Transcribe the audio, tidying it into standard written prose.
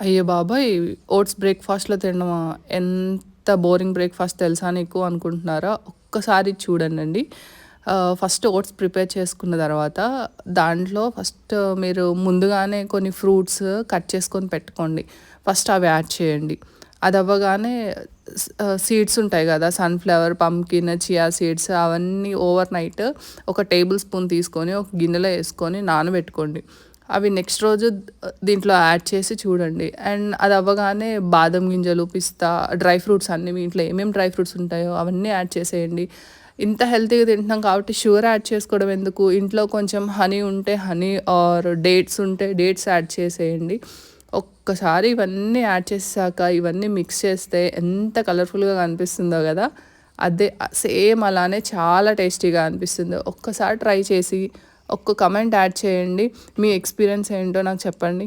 అయ్య బాబోయ్! ఓట్స్ బ్రేక్‌ఫాస్ట్‌లో తినడమా? ఎంత బోరింగ్ బ్రేక్‌ఫాస్ట్ తెలుసా నీకు అనుకుంటున్నారా? ఒక్కసారి చూడండండి. ఫస్ట్ ఓట్స్ ప్రిపేర్ చేసుకున్న తర్వాత దాంట్లో ఫస్ట్ మీరు ముందుగానే కొన్ని ఫ్రూట్స్ కట్ చేసుకొని పెట్టుకోండి. ఫస్ట్ అవి యాడ్ చేయండి. అదవ్వగానే సీడ్స్ ఉంటాయి గదా! సన్‌ఫ్లవర్, పంకిన్, చియా సీడ్స్ అవన్నీ ఓవర్ నైట్ ఒక టేబుల్ స్పూన్ తీసుకొని ఒక గిన్నెలో యేసుకొని నానబెట్టుకోండి. అవి నెక్స్ట్ రోజు దీంట్లో యాడ్ చేసి చూడండి. అండ్ అది అవ్వగానే బాదం గింజలు, పిస్తా, డ్రై ఫ్రూట్స్ అన్నీ మీ ఇంట్లో ఏమేమి డ్రై ఫ్రూట్స్ ఉంటాయో అవన్నీ యాడ్ చేసేయండి. ఇంత హెల్తీగా తింటున్నాం కాబట్టి షుగర్ యాడ్ చేసుకోవడం ఎందుకు? ఇంట్లో కొంచెం హనీ ఉంటే హనీ ఆర్ డేట్స్ ఉంటే డేట్స్ యాడ్ చేసేయండి. ఒక్కసారి ఇవన్నీ యాడ్ చేసేసాక ఇవన్నీ మిక్స్ చేస్తే ఎంత కలర్‌ఫుల్‌గా కనిపిస్తుందో గదా! అదే సేమ్ అలానే చాలా టేస్టీగా అనిపిస్తుంది. ఒక్కసారి ట్రై చేసి ఒక్క కమెంట్ యాడ్ చేయండి. మీ ఎక్స్‌పీరియన్స్ ఏంటో నాకు చెప్పండి.